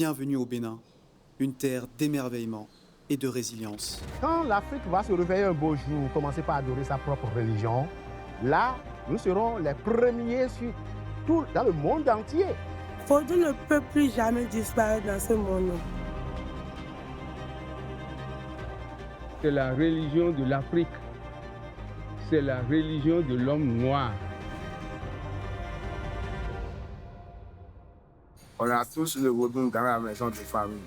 bienvenue au Bénin, une terre d'émerveillement et de résilience. Quand l'Afrique va se réveiller un beau jour, commencer par adorer sa propre religion, là, nous serons les premiers dans le monde entier. Vodou ne peut plus jamais disparaître dans ce monde. C'est la religion de l'Afrique. C'est la religion de l'homme noir. On a tous le Vodou dans la maison de famille.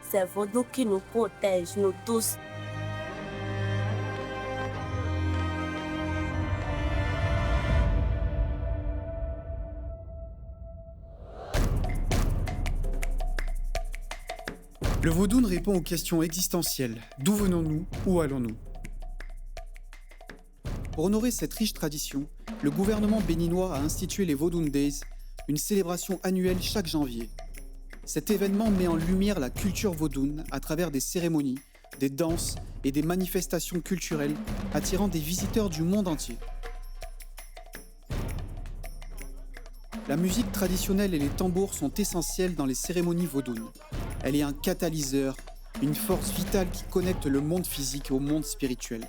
C'est Vodou qui nous protège, nous tous. Le Vodou répond aux questions existentielles. D'où venons-nous? Où allons-nous? Pour honorer cette riche tradition, le gouvernement béninois a institué les Vodou Days, une célébration annuelle chaque janvier. Cet événement met en lumière la culture vaudoune à travers des cérémonies, des danses et des manifestations culturelles attirant des visiteurs du monde entier. La musique traditionnelle et les tambours sont essentiels dans les cérémonies vaudounes. Elle est un catalyseur, une force vitale qui connecte le monde physique au monde spirituel.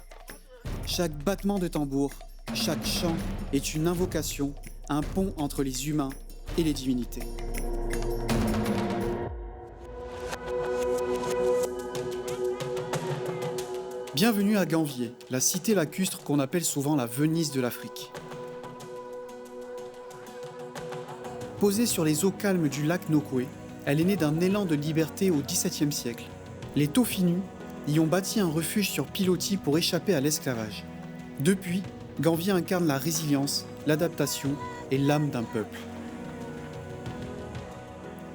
Chaque battement de tambour, chaque chant est une invocation, un pont entre les humains et les divinités. Bienvenue à Ganvié, la cité lacustre qu'on appelle souvent la Venise de l'Afrique. Posée sur les eaux calmes du lac Nokoué, elle est née d'un élan de liberté au XVIIe siècle. Les Tofinus y ont bâti un refuge sur pilotis pour échapper à l'esclavage. Depuis, Ganvié incarne la résilience, l'adaptation et l'âme d'un peuple.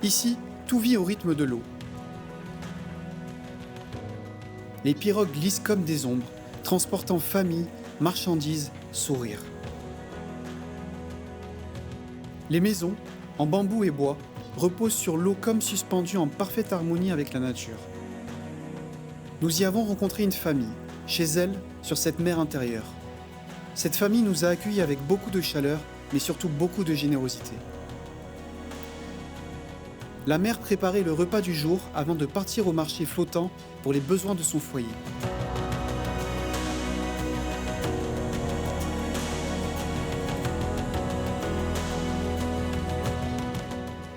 Ici, tout vit au rythme de l'eau. Les pirogues glissent comme des ombres, transportant famille, marchandises, sourires. Les maisons, en bambou et bois, reposent sur l'eau comme suspendues en parfaite harmonie avec la nature. Nous y avons rencontré une famille, chez elle, sur cette mer intérieure. Cette famille nous a accueillis avec beaucoup de chaleur, mais surtout beaucoup de générosité. La mère préparait le repas du jour avant de partir au marché flottant pour les besoins de son foyer.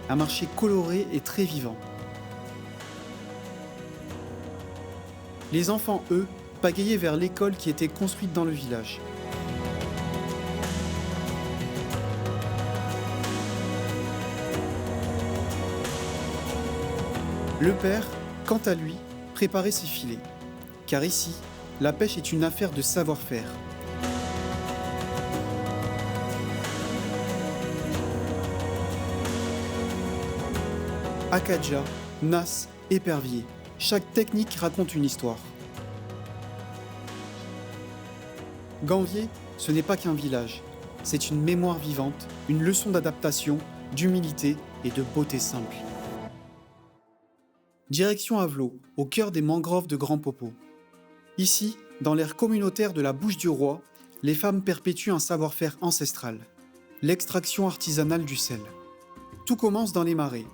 Un marché coloré et très vivant. Les enfants, eux, pagayaient vers l'école qui était construite dans le village. Le père, quant à lui, préparait ses filets. Car ici, la pêche est une affaire de savoir-faire. Akadja, nas, épervier, chaque technique raconte une histoire. Ganvié, ce n'est pas qu'un village, c'est une mémoire vivante, une leçon d'adaptation, d'humilité et de beauté simple. Direction Avlo, au cœur des mangroves de Grand Popo. Ici, dans l'aire communautaire de la Bouche du Roi, les femmes perpétuent un savoir-faire ancestral, l'extraction artisanale du sel. Tout commence dans les marais.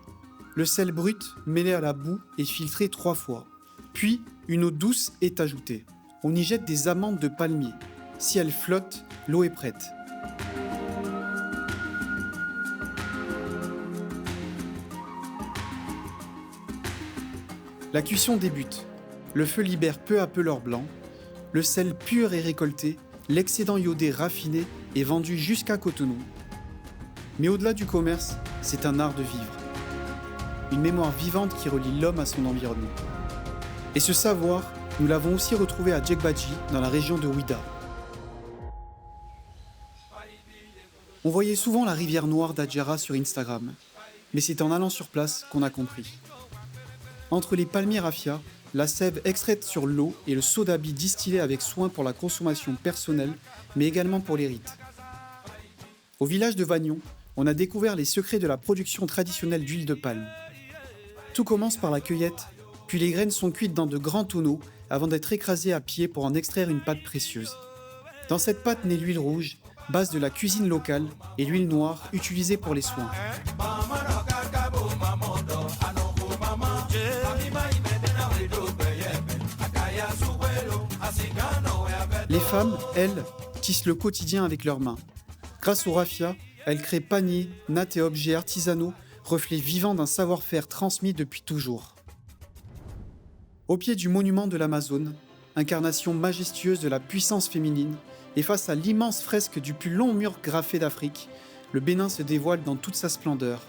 Le sel brut, mêlé à la boue, est filtré 3 fois. Puis, une eau douce est ajoutée. On y jette des amandes de palmier. Si elles flottent, l'eau est prête. La cuisson débute. Le feu libère peu à peu l'or blanc. Le sel pur est récolté. L'excédent iodé raffiné est vendu jusqu'à Cotonou. Mais au-delà du commerce, c'est un art de vivre. Une mémoire vivante qui relie l'homme à son environnement. Et ce savoir, nous l'avons aussi retrouvé à Djekbadji, dans la région de Ouida. On voyait souvent la rivière noire d'Adjara sur Instagram, mais c'est en allant sur place qu'on a compris. Entre les palmiers raffia, la sève extraite sur l'eau et le sodabi distillé avec soin pour la consommation personnelle, mais également pour les rites. Au village de Vagnon, on a découvert les secrets de la production traditionnelle d'huile de palme. Tout commence par la cueillette, puis les graines sont cuites dans de grands tonneaux avant d'être écrasées à pied pour en extraire une pâte précieuse. Dans cette pâte naît l'huile rouge, base de la cuisine locale et l'huile noire utilisée pour les soins. Les femmes, elles, tissent le quotidien avec leurs mains. Grâce au raffia, elles créent paniers, nattes et objets artisanaux, reflets vivants d'un savoir-faire transmis depuis toujours. Au pied du monument de l'Amazone, incarnation majestueuse de la puissance féminine, et face à l'immense fresque du plus long mur graffé d'Afrique, le Bénin se dévoile dans toute sa splendeur,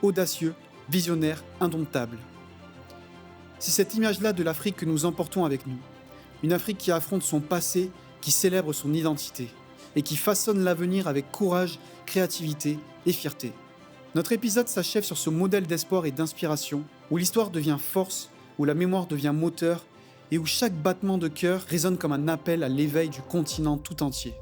audacieux, visionnaire, indomptable. C'est cette image-là de l'Afrique que nous emportons avec nous. Une Afrique qui affronte son passé, qui célèbre son identité, et qui façonne l'avenir avec courage, créativité et fierté. Notre épisode s'achève sur ce modèle d'espoir et d'inspiration, où l'histoire devient force, où la mémoire devient moteur, et où chaque battement de cœur résonne comme un appel à l'éveil du continent tout entier.